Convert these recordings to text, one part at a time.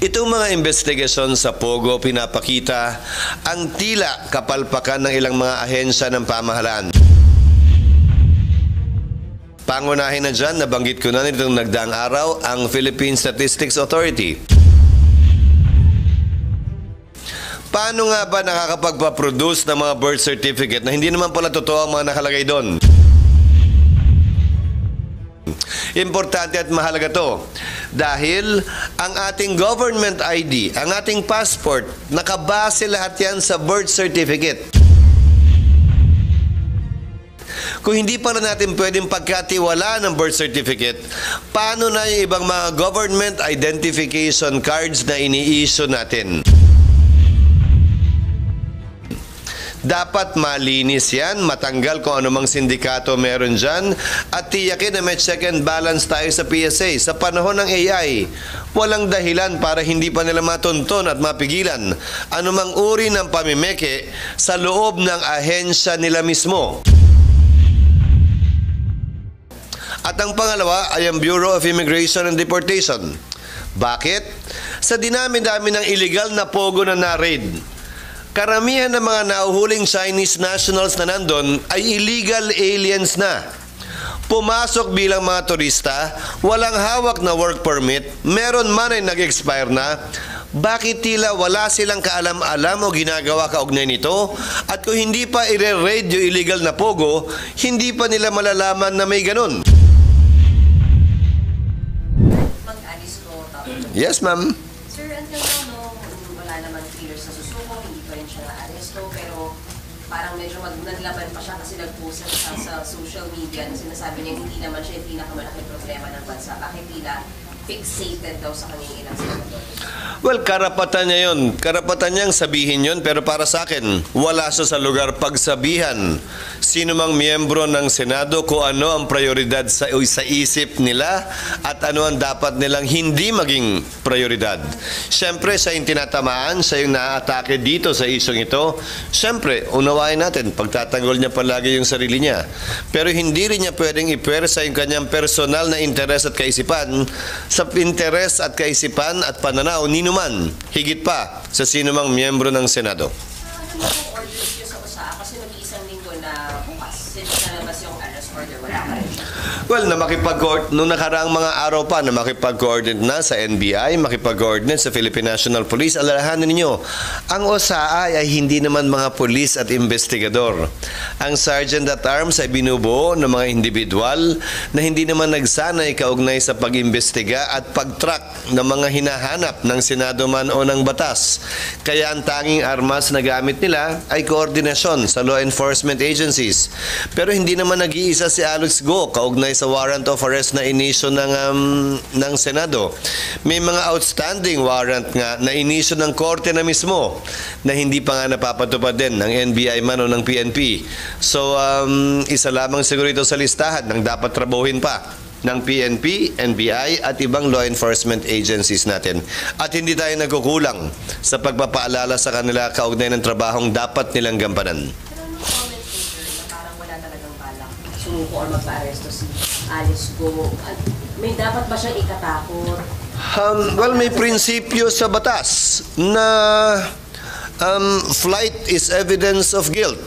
Itong mga investigasyon sa Pogo pinapakita ang tila kapalpakan ng ilang mga ahensya ng pamahalaan. Pangunahin na dyan, nabanggit ko na nitong nagdaang araw, ang Philippine Statistics Authority. Paano nga ba nakakapagpaproduce ng mga birth certificate na hindi naman pala totoo ang mga nakalagay doon? Importante at mahalaga to dahil ang ating government ID, ang ating passport, nakabase lahat yan sa birth certificate. Kung hindi pa na natin pwedeng pagkatiwalaan ng birth certificate, paano na yung ibang mga government identification cards na ini-issue natin? Dapat malinis yan, matanggal kung anumang sindikato meron dyan, at tiyakin na may check and balance tayo sa PSA. Sa panahon ng AI, walang dahilan para hindi pa nila matunton at mapigilan anumang uri ng pamimeke sa loob ng ahensya nila mismo. At ang pangalawa ay ang Bureau of Immigration and Deportation. Bakit? Sa dinami-dami ng illegal na pogo na na-raid, karamihan ng mga nahuhuling Chinese nationals na nandun ay illegal aliens na. Pumasok bilang mga turista, walang hawak na work permit, meron man ay nag-expire na. Bakit tila wala silang kaalam-alam o ginagawa kaugnay nito? At kung hindi pa i-raid yung illegal na pogo, hindi pa nila malalaman na may ganun. Yes, ma'am. Sir, until now, wala naman clears sa susuko, hindi pa rin siya na-aresto, pero parang medyo naglaban pa siya kasi nag-post sa social media na sinasabi niya hindi naman siya yung pinakamalaking problema ng bansa. Bakit tila fixated daw sa kanyang ilang senador? Well, karapatan niya yun. Karapatan niyang sabihin yun, pero para sa akin, wala siya sa lugar pagsabihan sino mang miyembro ng Senado kung ano ang prioridad sa isip nila at ano ang dapat nilang hindi maging prioridad. Siyempre, siya yung tinatamaan, siya yung naaatake dito sa isyong ito. Siyempre, unawain natin, pagtatanggol niya palagi yung sarili niya. Pero hindi rin niya pwedeng ipersa yung kanyang personal na interes at kaisipan sa interes at kaisipan at pananaw ni numan, higit pa sa sinumang miyembro ng Senado. Ano yung orders niyo sa USA? Kasi nag-iisang linggo na bukas, since nalabas yung arrest order, wala pa rin siya. Well, noong nakaraang mga araw pa na makipag-coordinate na sa NBI, makipag-coordinate sa Philippine National Police. Alalahanin ninyo, ang OSAA ay hindi naman mga pulis at investigador. Ang Sergeant at Arms ay binubuo ng mga individual na hindi naman nagsanay kaugnay sa pag-imbestiga at pag-track ng mga hinahanap ng Senado man o ng batas. Kaya ang tanging armas na gamit nila ay koordinasyon sa law enforcement agencies. Pero hindi naman nag-iisa si Alex Go kaugnay sa warrant of arrest na inisyo ng Senado. May mga outstanding warrant nga na inisyo ng korte na mismo na hindi pa nga napapatupad din ng NBI man o ng PNP. So, isa lamang siguro ito sa listahan ng dapat trabuhin pa ng PNP, NBI at ibang law enforcement agencies natin. At hindi tayo nagkukulang sa pagpapaalala sa kanila kaugnay ng trabahong dapat nilang gampanan. Sumuko or magpa-aresto si Alice Go. May dapat ba siyang ikatakot? Well, may prinsipyo sa batas na flight is evidence of guilt.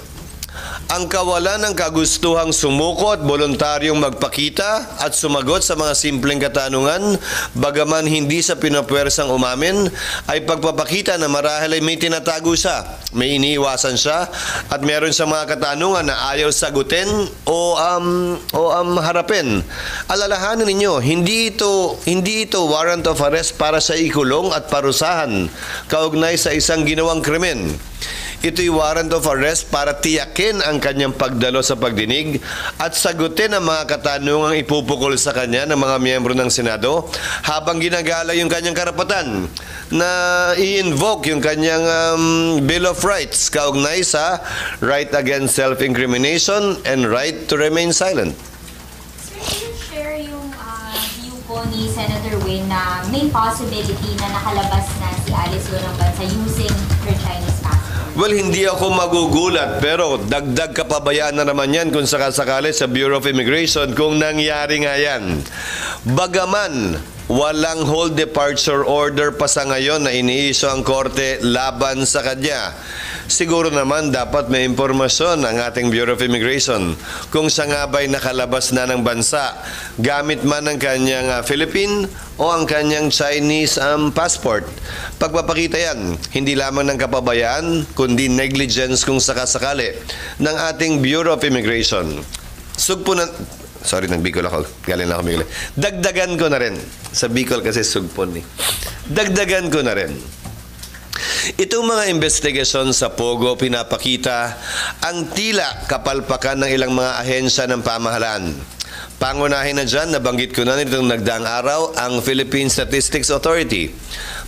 Ang kawalan ng kagustuhang sumuko at voluntaryong magpakita at sumagot sa mga simpleng katanungan, bagaman hindi sa pinapwersang umamin, ay pagpapakita na marahil ay may tinatago siya, may iniiwasan siya, at meron sa mga katanungan na ayaw sagutin o harapin. Alalahanin ninyo, hindi ito warrant of arrest para sa ikulong at parusahan kaugnay sa isang ginawang krimen. Ito'y warrant of arrest para tiyakin ang kanyang pagdalo sa pagdinig at sagutin ang mga katanungang ipupukol sa kanya ng mga miyembro ng Senado habang ginagala yung kanyang karapatan na i-invoke yung kanyang Bill of Rights kaugnay sa right against self-incrimination and right to remain silent. Sir, can you share yung view po ni Senator Win na may possibility na nakalabas na si Alice Go ng bansa using her Chinese passport? Well, hindi ako magugulat pero dagdag kapabayaan na naman yan kung sakasakali sa Bureau of Immigration kung nangyari nga yan. Bagaman walang hold departure order pa sa ngayon na iniisyo ang korte laban sa kanya. Siguro naman dapat may impormasyon ang ating Bureau of Immigration kung siya nga ba'y nakalabas na ng bansa gamit man ang kanyang Philippine o ang kanyang Chinese passport. Pagpapakita yan, hindi lamang ng kapabayaan kundi negligence kung sakasakali ng ating Bureau of Immigration. Sugpo na... Sorry, nag-Bicol ako. Galing lang ako Bicol. Dagdagan ko na rin. Sa Bicol kasi sugpon eh. Dagdagan ko na rin. Itong mga investigasyon sa Pogo pinapakita ang tila kapalpakan ng ilang mga ahensya ng pamahalaan. Pangunahin na dyan, nabanggit ko na nitong nagdaang araw, ang Philippine Statistics Authority.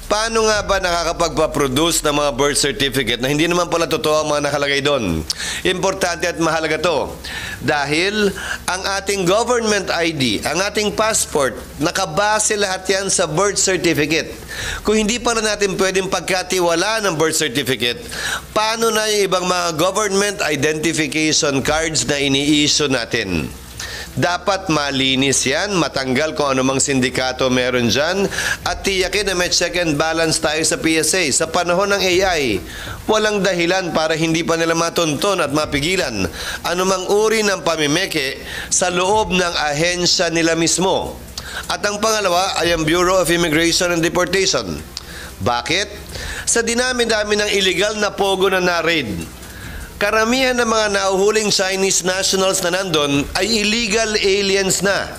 Paano nga ba nakakapagpaproduce ng mga birth certificate na hindi naman pala totoo ang mga nakalagay doon? Importante at mahalaga to. Dahil ang ating government ID, ang ating passport, nakabase lahat yan sa birth certificate. Kung hindi pala natin pwedeng pagkatiwala ng birth certificate, paano na yung ibang mga government identification cards na ini-issue natin? Dapat malinis yan, matanggal kung anumang sindikato meron dyan, at tiyakin na may check and balance tayo sa PSA. Sa panahon ng AI, walang dahilan para hindi pa nila matuntun at mapigilan anumang uri ng pamimeke sa loob ng ahensya nila mismo. At ang pangalawa ay ang Bureau of Immigration and Deportation. Bakit? Sa dinami-dami ng illegal na pogo na na-raid, karamihan ng mga nahuhuling Chinese nationals na nandun ay illegal aliens na.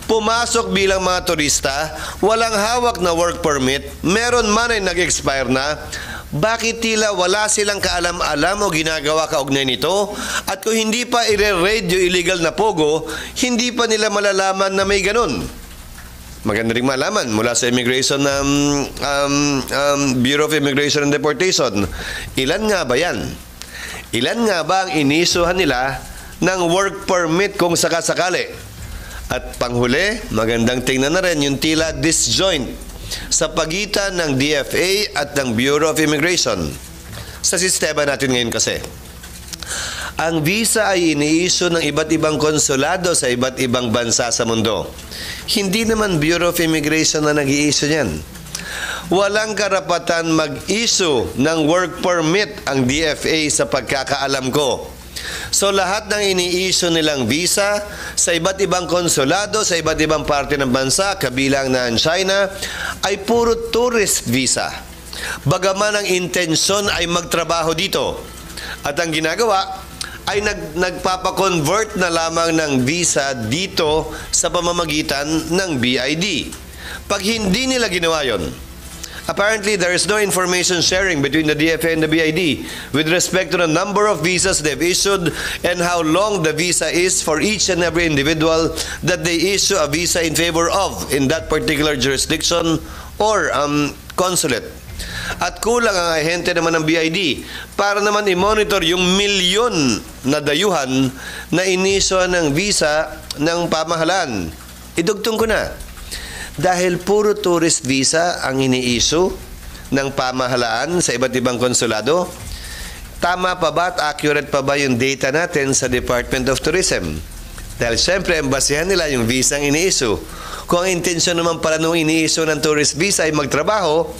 Pumasok bilang mga turista, walang hawak na work permit, meron man ay nag-expire na. Bakit tila wala silang kaalam-alam o ginagawa kaugnay nito? At kung hindi pa i-raid yung illegal na pogo, hindi pa nila malalaman na may ganun. Maganda rin malaman mula sa Bureau of Immigration and Deportation. Ilan nga ba yan? Ilan nga ba ang inisuhan nila ng work permit kung sakasakali? At panghuli, magandang tingnan na rin yung tila disjoint sa pagitan ng DFA at ng Bureau of Immigration. Sa sistema natin ngayon kasi, ang visa ay ini-issue ng iba't ibang konsulado sa iba't ibang bansa sa mundo. Hindi naman Bureau of Immigration na nag-i-issue niyan. Walang karapatan mag-issue ng work permit ang DFA sa pagkakaalam ko. So lahat ng ini-issue nilang visa sa iba't ibang konsulado sa iba't ibang parte ng bansa, kabilang na ang China, ay puro tourist visa. Bagaman ang intensyon ay magtrabaho dito. At ang ginagawa ay nagpapakonvert na lamang ng visa dito sa pamamagitan ng BID. Pag hindi nila ginawa yon, apparently, there is no information sharing between the DFA and the BID with respect to the number of visas they've issued and how long the visa is for each and every individual that they issue a visa in favor of in that particular jurisdiction or consulate. At kulang ang ahente naman ng BID para naman i-monitor yung milyon na dayuhan na inisyo ng visa ng pamahalaan. Idugtong ko na. Dahil puro tourist visa ang ini-issue ng pamahalaan sa iba't ibang konsulado, tama pa ba at accurate pa ba yung data natin sa Department of Tourism? Dahil siyempre, ang basihan nila yung visa ang ini-issue. Kung ang intensyon naman pala nung ini-issue ng tourist visa ay magtrabaho,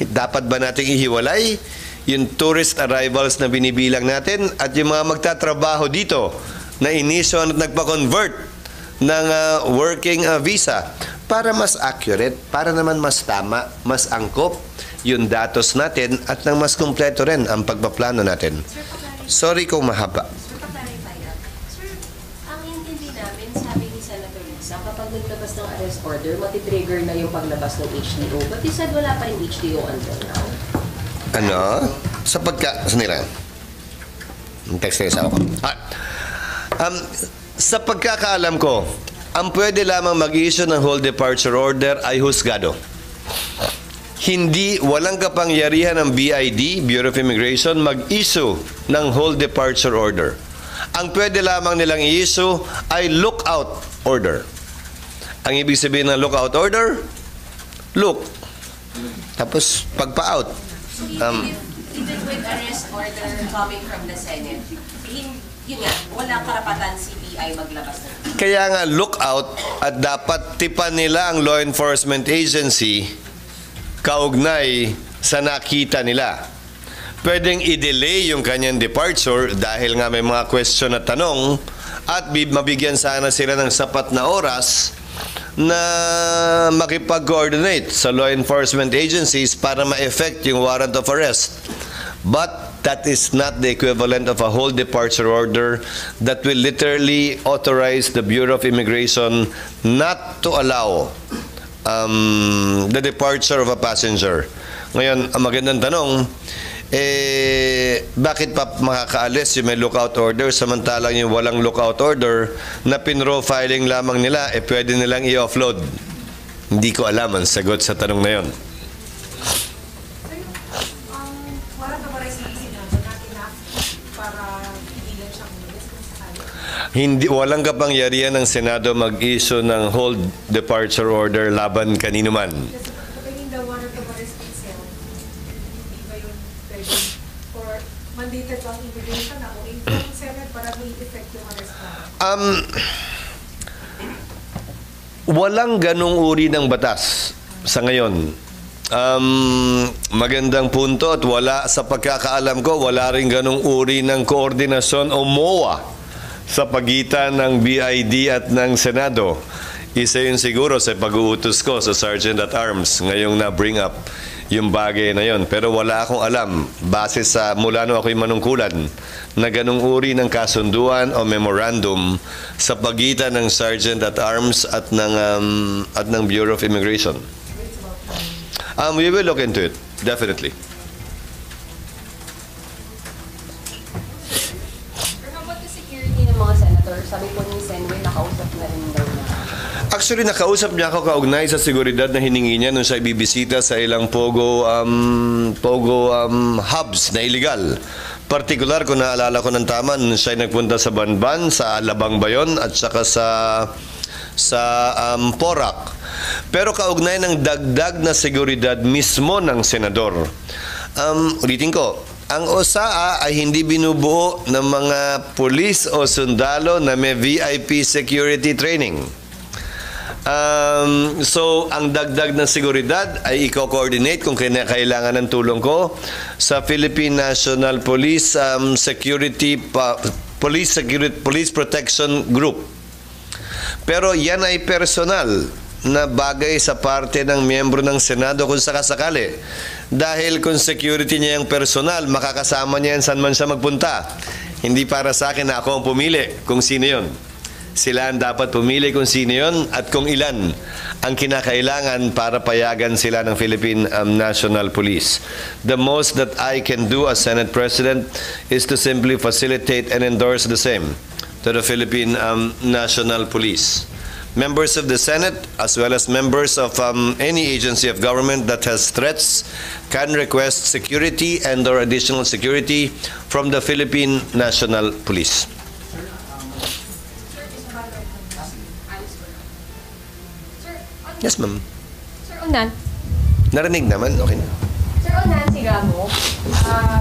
dapat ba nating ihiwalay yung tourist arrivals na binibilang natin at yung mga magtatrabaho dito na in-issue at nagpa-convert ng working visa? Para mas accurate, para naman mas tama, mas angkop yung datos natin at nang mas kumpleto rin ang pagpaplano natin. Sorry kung mahaba. Sir, pa-clarify lang. Sir, ang intindi namin, sabi ni Senator Lisa, kapag naglabas ng arrest order, matitrigger na yung paglabas ng HDO. But you said wala pa rin HDO until now. Ano? Sanila. Text na isa ako. Sa pagkakaalam ko, ang pwede lamang mag-issue ng hold departure order ay husgado. Walang kapangyarihan ng BID, Bureau of Immigration, mag-issue ng hold departure order. Ang pwede lamang nilang i-issue ay lookout order. Ang ibig sabihin ng lookout order, look. Tapos, pagpa-out. So even with arrest order coming from the Senate, yun nga, wala karapatan si PI maglabas na. Kaya nga, look out at dapat tipan nila ang law enforcement agency kaugnay sa nakita nila. Pwedeng i-delay yung kanyang departure dahil nga may mga question at tanong at mabigyan sana sila ng sapat na oras na makipag-coordinate sa law enforcement agencies para ma-effect yung warrant of arrest. But that is not the equivalent of a whole departure order that will literally authorize the Bureau of Immigration not to allow the departure of a passenger. Ngayon, ang magandang tanong, bakit pa makakaalis yung may lookout order samantalang yung walang lookout order na pinrofiling lamang nila, pwede nilang i-offload? Hindi ko alam ang sagot sa tanong na yon. Hindi, walang kapangyarihan ng Senado mag-issue ng hold departure order laban kanino man. Pagdating the warrant of arrest itself, hindi ba yun pwede or mandated lang immigration na o inform Senate para may effect yung arrest na? Walang ganong uri ng batas sa ngayon. Magandang punto at wala sa pagkakaalam ko, wala rin ganong uri ng koordinasyon o MOA sa pagitan ng BID at ng Senado. Isa yun siguro sa pag-uutos ko sa Sergeant at Arms ngayong na-bring up yung bagay na yon. Pero wala akong alam, base sa mula no ako'y manungkulan, na ganung uri ng kasunduan o memorandum sa pagitan ng Sergeant at Arms at ng Bureau of Immigration. We will look into it, definitely. Mga senator, sabi po ni Senway, nakausap na rin daw niya. Actually, nakausap niya ako kaugnay sa seguridad na hiningi niya nung siya ibibisita sa ilang pogo hubs na illegal. Partikular, kung naalala ko ng tama, nung siya nagpunta sa Banban, sa Alabang Bayon, at saka sa Porac. Pero kaugnay ng dagdag na seguridad mismo ng senador. Ulitin ko, ang OSAA ay hindi binubuo ng mga pulis o sundalo na may VIP security training. So, ang dagdag na seguridad ay i-coordinate kung kailangan ng tulong ko sa Philippine National Police Police Protection Group. Pero yan ay personal na bagay sa parte ng miyembro ng Senado kung sakasakali. Dahil kung security niya yung personal, makakasama niya yan saan man siya magpunta. Hindi para sa akin na ako ang pumili kung sino yun. Sila ang dapat pumili kung sino yun at kung ilan ang kinakailangan para payagan sila ng Philippine National Police. The most that I can do as Senate President is to simply facilitate and endorse the same to the Philippine National Police. Members of the Senate, as well as members of any agency of government that has threats, can request security and/or additional security from the Philippine National Police. Yes, ma'am. Sir, on Narinig naman, okay na. Sir, on Nancy Gamo,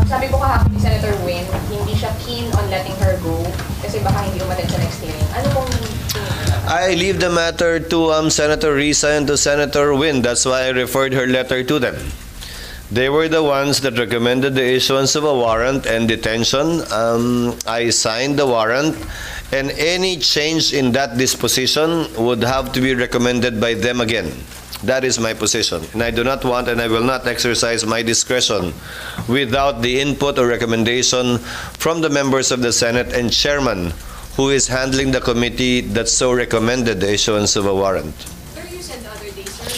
sabi ko kahapon ni Senator Win, hindi siya keen on letting her go kasi baka hindi umattend sa next hearing. Ano pong I leave the matter to Senator Risa and to Senator Win. That's why I referred her letter to them. They were the ones that recommended the issuance of a warrant and detention. I signed the warrant, and any change in that disposition would have to be recommended by them again. That is my position. And I do not want and I will not exercise my discretion without the input or recommendation from the members of the Senate and chairman who is handling the committee that so recommended the issuance of a warrant. Sir, you said the other day, sir,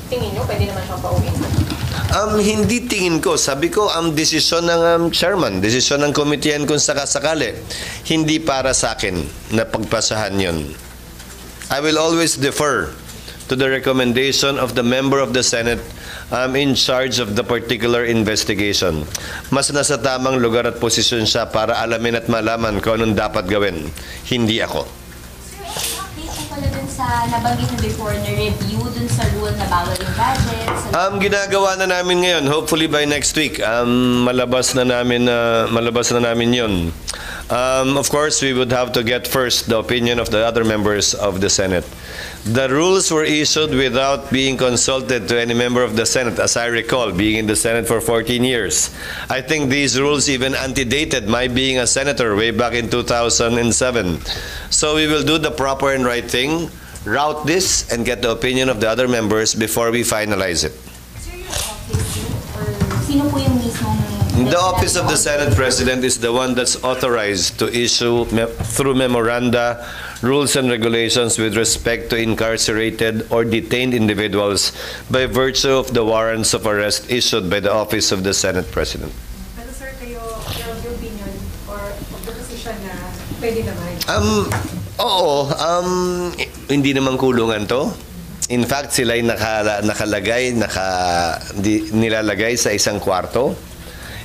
tingin nyo pwede naman siyang pauwiin? Hindi tingin ko. Sabi ko, ang desisyon ng chairman, desisyon ng committee yan kung sakasakali. Hindi para sa akin na pagpasahan yun. I will always defer to the recommendation of the member of the Senate in charge of the particular investigation. Mas nasa tamang lugar at posisyon siya para alamin at malaman kung anong dapat gawin. Hindi ako. Sir, update po pala dun sa nabanggit na before na review dun sa rule na bawal yung budget. Ginagawa na namin ngayon. Hopefully by next week, malabas na namin yon. Of course, we would have to get first the opinion of the other members of the Senate. The rules were issued without being consulted to any member of the Senate, as I recall, being in the Senate for 14 years. I think these rules even antedated my being a senator way back in 2007. So we will do the proper and right thing, route this, and get the opinion of the other members before we finalize it. Sir, your office or sino po yung mismong... The Office of the Senate President is the one that's authorized to issue through memoranda rules and regulations with respect to incarcerated or detained individuals by virtue of the warrants of arrest issued by the Office of the Senate President. Pero sir, kayo, your opinion or of the position na pwede naman? Oo, hindi naman kulungan to. In fact, sila'y nilalagay sa isang kwarto.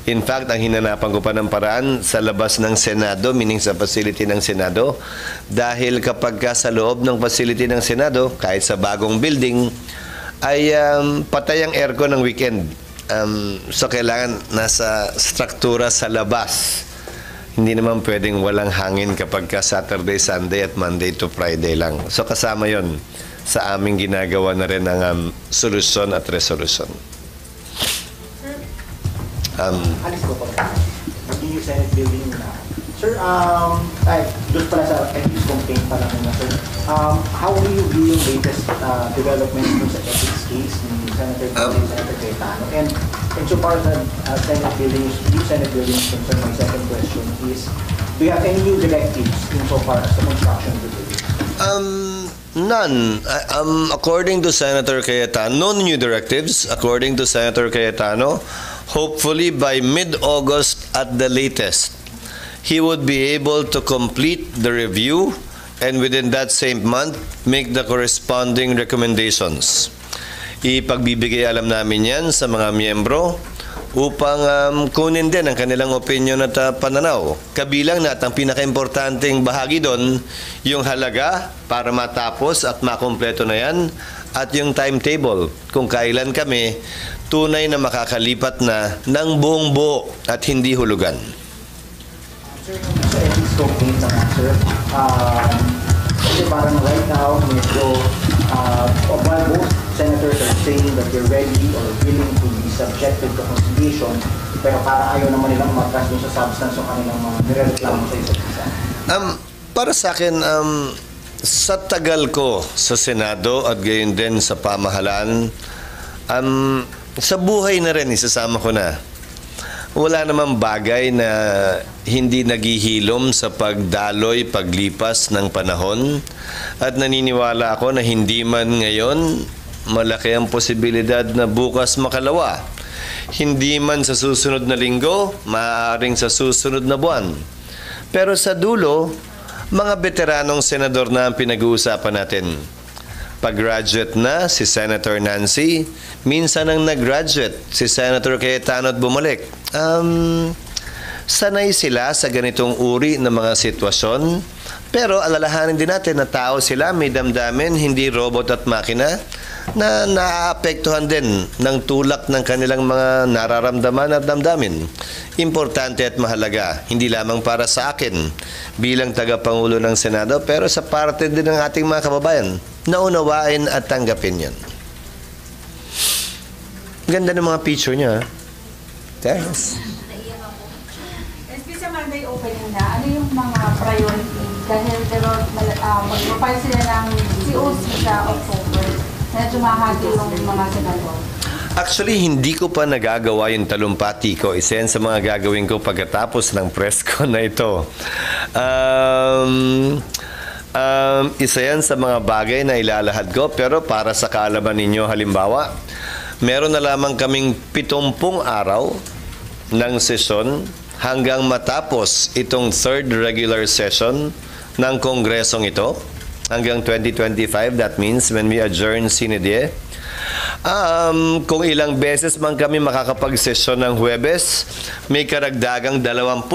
In fact, ang hinanapan ko pa ng paraan sa labas ng Senado, meaning sa facility ng Senado, dahil kapag sa loob ng facility ng Senado, kahit sa bagong building, ay patay ang aircon ng weekend. So kailangan nasa struktura sa labas. Hindi naman pwedeng walang hangin kapag Saturday, Sunday at Monday to Friday lang. So kasama yon sa aming ginagawa na rin ang solusyon at resolution. Alis ko po. Maging yung Senate building na. Sir, doon pala sa ethics complaint pala muna, sir. How do you view yung latest developments dun sa ethics case ni Senator Cayetano? And so far as Senate buildings, new Senate buildings concerned, my second question is, do you have any new directives in so far as the construction of the building? None. According to Senator Cayetano, no new directives. According to Senator Cayetano, hopefully by mid-August at the latest, he would be able to complete the review and within that same month, make the corresponding recommendations. Ipagbibigay alam namin yan sa mga miyembro upang kunin din ang kanilang opinion at pananaw. Kabilang na at ang pinaka-importanting bahagi doon, yung halaga para matapos at makumpleto na yan at yung timetable kung kailan kami tunay na makakalipat na ng buong buo at hindi hulugan. Sir, sa ethics complaint naman, sir, kasi parang right now, medyo, while both senators are saying that they're ready or willing to be subjected to conciliation, pero parang ayaw naman nilang matras dun sa substance ng kanilang mga nirereklamo sa isa't isa. Para sa akin, sa tagal ko sa Senado at gayon din sa pamahalaan, sa buhay na rin, isasama ko na, wala namang bagay na hindi naghihilom sa pagdaloy, paglipas ng panahon. At naniniwala ako na hindi man ngayon, malaki ang posibilidad na bukas makalawa. Hindi man sa susunod na linggo, maaaring sa susunod na buwan. Pero sa dulo, mga veteranong senador na ang pinag-uusapan natin. Pag-graduate na si Senator Nancy, minsan ang nag-graduate si Senator Cayetano at bumalik. Sanay sila sa ganitong uri ng mga sitwasyon, pero alalahanin din natin na tao sila, may damdamin, hindi robot at makina, na naaapektuhan din ng tulak ng kanilang mga nararamdaman at damdamin. Importante at mahalaga, hindi lamang para sa akin bilang tagapangulo ng Senado, pero sa parte din ng ating mga kababayan, naunawain at tanggapin yan. Ganda ng mga picture niya. Thanks. Sa Monday opening na, ano yung mga priority? Dahil mag-profile sila ng COC sa October. Medyo mahati yung mga senador. Actually, hindi ko pa nagagawa yung talumpati ko. Isa yan sa mga gagawin ko pagkatapos ng press ko na ito. Isa yan sa mga bagay na ilalahad ko. Pero para sa kaalaman ninyo, halimbawa, meron na lamang kaming 70 araw ng sesyon hanggang matapos itong third regular session ng kongresong ito. Hanggang 2025, that means when we adjourn sine die. Kung ilang beses man kami makakapag-sesyon ng Huwebes, may karagdagang 23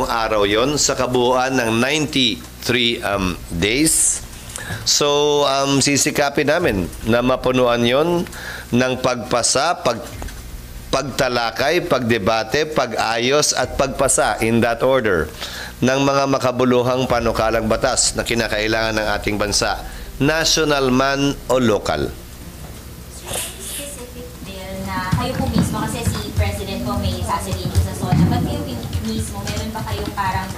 araw yon sa kabuuan ng 93 days. So, sisikapin namin na mapunuan yon ng pagpasa, pagtalakay, pagdebate, pag-ayos at pagpasa in that order ng mga makabuluhang panukalang batas na kinakailangan ng ating bansa, national man o local. Specific bill na kayo po mismo, kasi si President po may sasabihin sa SONA, but kayo mismo, meron ba kayong parang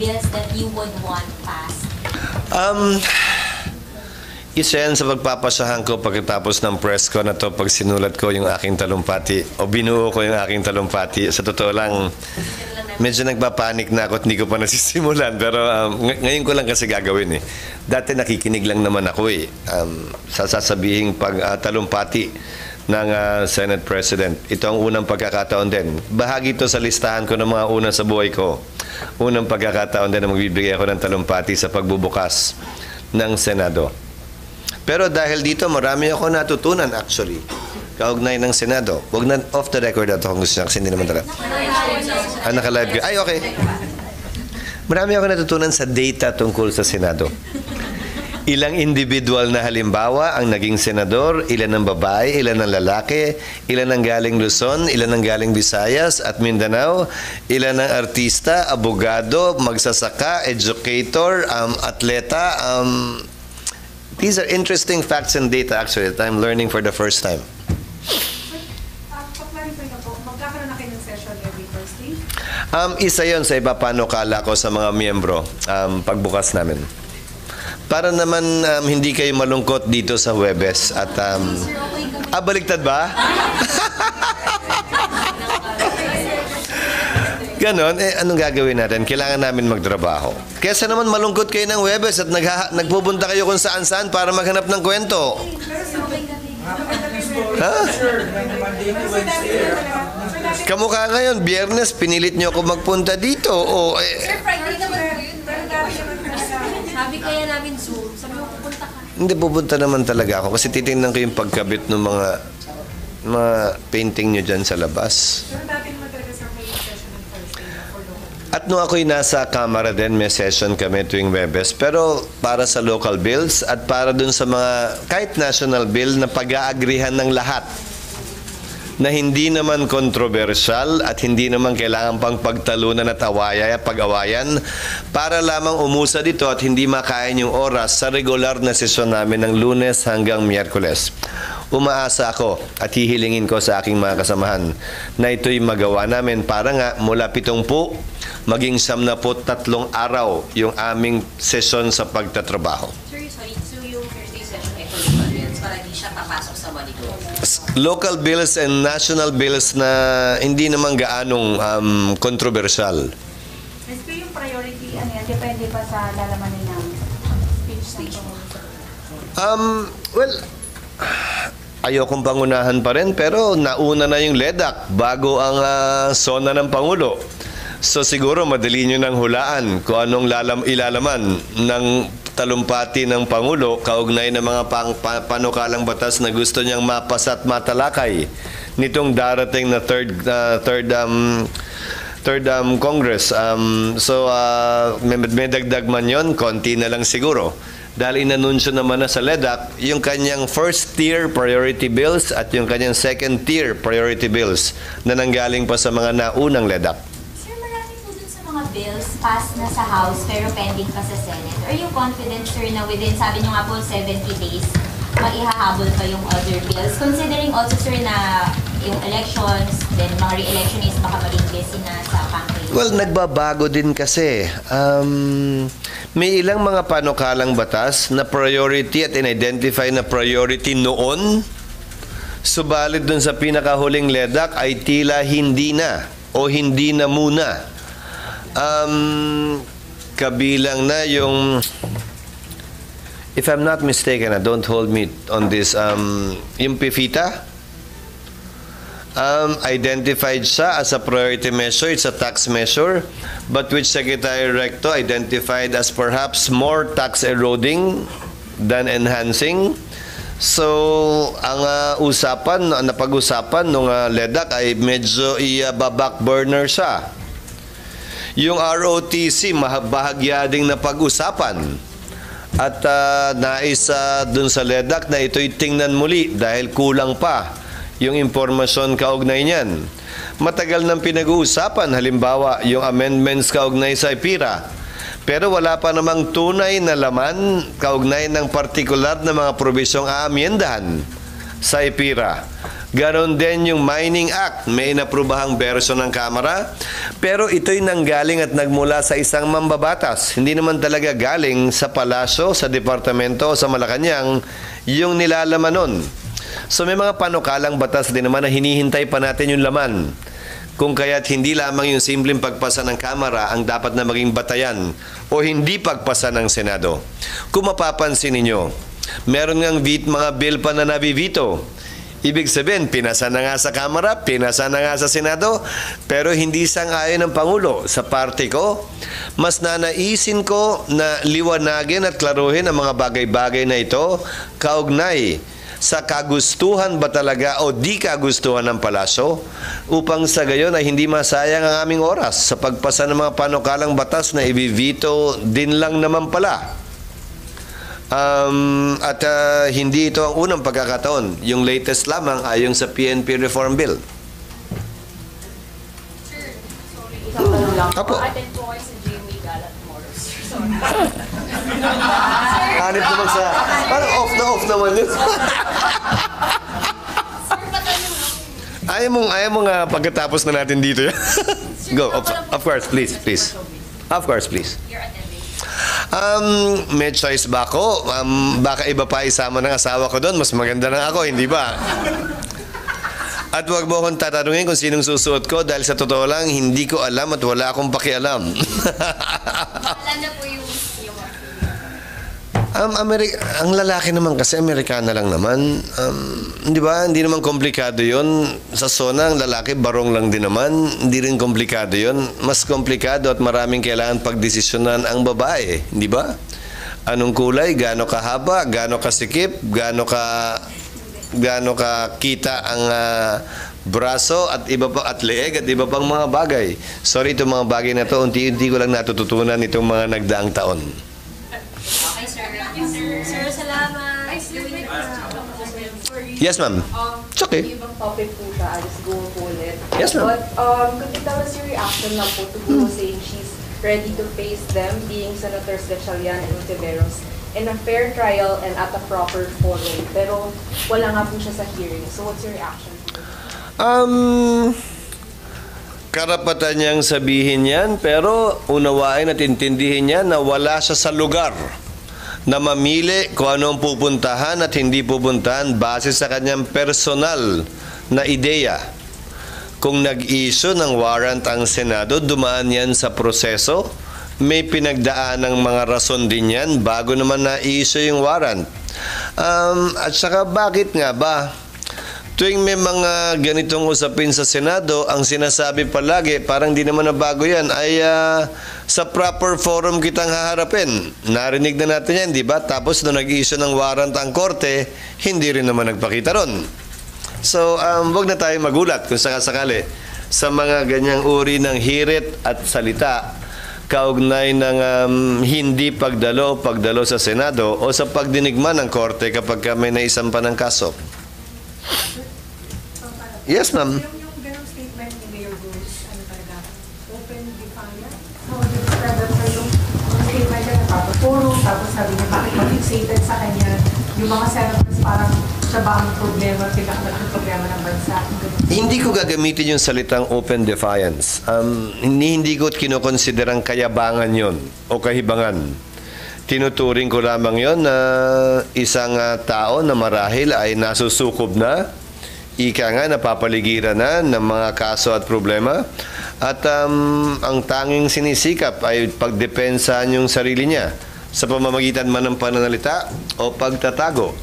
bills that you would want passed? Isa yan sa pagpapasahan ko pagkatapos ng press ko na to, pag sinulat ko yung aking talumpati o binuo ko yung aking talumpati. Sa totoo lang, medyo nagpapanik na ako at hindi ko pa nasisimulan. Pero ngayon ko lang kasi gagawin eh. Dati nakikinig lang naman ako eh. Sasabihin pag talumpati ng Senate President. Ito ang unang pagkakataon din. Bahagi ito sa listahan ko ng mga una sa buhay ko. Unang pagkakataon din na magbibigay ako ng talumpati sa pagbubukas ng Senado. Pero dahil dito, marami ako natutunan actually. Kaugnay ng Senado. Huwag na off the record ato kung gusto niya kasi hindi naman talaga. Naka-live ka. Ay, okay. Marami ako natutunan sa data tungkol sa Senado. Ilang individual na halimbawa ang naging senador, ilan ang babae, ilan ang lalaki, ilan ang galing Luzon, ilan ang galing Visayas at Mindanao, ilan ang artista, abogado, magsasaka, educator, atleta, these are interesting facts and data actually that I'm learning for the first time. Pa-clarify na po, magkakaroon na kayo ng session every Thursday? Isa yon sa iba panukala ko sa mga miyembro pagbukas namin. Para naman hindi kayo malungkot dito sa Huwebes at baliktad ba? Ganon, anong gagawin natin? Kailangan namin magtrabaho. Kesa naman malungkot kayo ng Huwebes at nagpupunta kayo kung saan-saan para maghanap ng kwento. Ha? Kamukha ngayon, Biyernes, pinilit nyo ako magpunta dito. Sir, Friday naman po yun. Sabi kaya namin Zoom, sabi mo pupunta ka. Hindi, pupunta naman talaga ako kasi titingnan ko yung pagkabit ng mga painting nyo dyan sa labas. Pero dati naman talaga sir, may session ng Thursday for local. At nung ako'y nasa Kamara din, may session kami tuwing Webes. Pero para sa local bills at para dun sa mga kahit national bill na pag-aagrihan ng lahat na hindi naman kontrobersyal at hindi naman kailangan pang pagtalunan at pag-awayan para lamang umusad ito at hindi makain yung oras sa regular na sesyon namin ng Lunes hanggang Miyerkules. Umaasa ako at hihilingin ko sa aking mga kasamahan na ito'y magawa namin para nga mula 70 maging 73 araw yung aming sesyon sa pagtatrabaho. Sorry, so yung Thursday session ay for local bills para di siya papasok sa money ko. Local bills and national bills na hindi naman gaanong kontrobersyal. Ito yung priority, depende pa sa lalamanin ng speech ng Well, ayokong pangunahan pa rin pero nauna na yung LEDAC bago ang SONA ng Pangulo. So siguro madali nyo nang hulaan kung anong ilalaman ng talumpati ng Pangulo kaugnay ng mga panukalang batas na gusto niyang mapasa at matalakay nitong darating na third Congress. May dagdag man yun, konti na lang siguro. Dahil inanunsyo naman na sa LEDAC yung kanyang first tier priority bills at yung kanyang second tier priority bills na nanggaling pa sa mga naunang LEDAC. Sir, marami po dun sa mga bills passed na sa House pero pending pa sa Senate. Are you confident, sir, na within, sabi nyo nga po, 70 days, maihahabol pa yung other bills? Considering also, sir, na yung elections, then mga re-electionists baka maging busy na sa campaign. Well, nagbabago din kasi. May ilang mga panukalang batas na priority at in-identify na priority noon. Subalit dun sa pinakahuling LEDAC ay tila hindi na o hindi na muna. Kabilang na yung, if I'm not mistaken, don't hold me on this, yung PIFITA, identified siya as a priority measure. It's a tax measure, but which Secretary Recto identified as perhaps more tax eroding than enhancing. So, ang napag-usapan nung LEDAC ay medyo i-back burner siya. Yung ROTC, bahagya ding napag-usapan. At nais dun sa LEDAC na ito'y tingnan muli dahil kulang pa yung impormasyon kaugnay niyan. Matagal nang pinag-uusapan, halimbawa, yung amendments kaugnay sa IPIRA. Pero wala pa namang tunay na laman kaugnay ng partikular na mga probisyong aamyendahan sa IPIRA. Ganon din yung Mining Act, may inaprubahang version ng Kamara, pero ito'y nanggaling at nagmula sa isang mambabatas. Hindi naman talaga galing sa palasyo, sa departamento o sa Malacanang yung nilalaman nun. So may mga panukalang batas din naman na hinihintay pa natin yung laman. Kung kaya't hindi lamang yung simpleng pagpasa ng Kamara ang dapat na maging batayan o hindi pagpasa ng Senado. Kung mapapansin ninyo, meron ngang mga bill pa na nabivito. Ibig sabihin, pinasa na nga sa Kamara, pinasa na nga sa Senado, pero hindi sang-ayon ng Pangulo. Sa parte ko, mas nanaisin ko na liwanagin at klaruhin ang mga bagay-bagay na ito kaugnay sa kagustuhan ba talaga o di kagustuhan ng palasyo upang sa gayon ay hindi masayang ang aming oras sa pagpasa ng mga panukalang batas na ibivito din lang naman pala. Hindi ito ang unang pagkakataon. Yung latest lamang ay yung sa PNP Reform Bill. Sir, sorry, isang tanong lang. Apo. Attend po kayo sa Jimmy Gala tomorrow, sir. Sorry. Hanip naman sa... Parang off naman yun. Ayaw mo nga pagkatapos na natin dito yan. Go. Of course, please. Of course, please. You're attending. May choice ba ako? Baka iba pa isama ng asawa ko doon. Mas maganda na ako, hindi ba? At huwag mo akong tatanungin kung sinong susuot ko dahil sa totoo lang, hindi ko alam at wala akong pakialam. Wala na po yung ang lalaki naman kasi Amerikana lang naman. Di ba? Hindi naman komplikado yon. Sa SONA, ang lalaki barong lang din naman. Hindi rin komplikado yon. Mas komplikado at maraming kailangan pagdesisyonan ang babae. Di ba? Anong kulay? Gaano kahaba? Gaano kasikip? Gaano ka kita ang braso at iba pa at leeg at iba pang mga bagay. Sorry, itong mga bagay na to, unti-unti ko lang natututunan itong mga nagdaang taon. Okay, sir. Sir, salamat. Yes, ma'am. It's okay. ibang topic po siya, I'll just go po ulit. Yes, ma'am. But could you tell us your reaction lang po to Guo saying she's ready to face them, being Senators Gatchalian and Ontiveros, in a fair trial and at a proper forum? Pero wala nga po siya sa hearing. So what's your reaction to this? Karapatan niyang sabihin yan, pero unawain at intindihin niya na wala siya sa lugar na mamili kung ano ang pupuntahan at hindi pupuntahan base sa kanyang personal na ideya. Kung nag-issue ng warrant ang Senado, dumaan yan sa proseso. May pinagdaan ng mga rason din yan bago naman na-issue yung warrant. At saka bakit nga ba? Tuwing may mga ganitong usapin sa Senado, ang sinasabi palagi, parang di naman na bago yan, ay sa proper forum kitang haharapin. Narinig na natin yan, di ba? Tapos nung nag-issue ng warrant ang korte, hindi rin naman nagpakita ron. So, wag na tayo magulat kung sakasakali sa mga ganyang uri ng hirit at salita kaugnay ng hindi pagdalo sa Senado o sa pagdinigma ng korte kapag may naisampa ng kaso. Yes, ma'am. Yung ganong statement ni Mayor Bruce, ano talaga, open defiant? No, yung statement niya nagpapapuro, tapos sabi niya, bakit mag-fixated sa kanya, yung mga senators parang siya ba ang problema, pinakalat ng problema ng bansa? Hindi ko gagamitin yung salitang open defiance. Hindi ko kinokonsiderang kayabangan yon o kahibangan. Tinuturing ko lamang yon na isang tao na marahil ay nasusukob na, ika nga napapaligiran na ng mga kaso at problema, at ang tanging sinisikap ay pagdepensahan yung sarili niya sa pamamagitan man ng pananalita o pagtatago.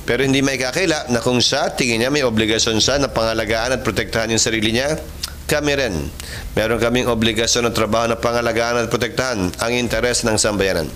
Pero hindi may kakila na kung siya, tingin niya may obligasyon siya na pangalagaan at protektahan yung sarili niya, kami rin. Meron kaming obligasyon ng trabaho na pangalagaan at protektahan ang interes ng sambayanan.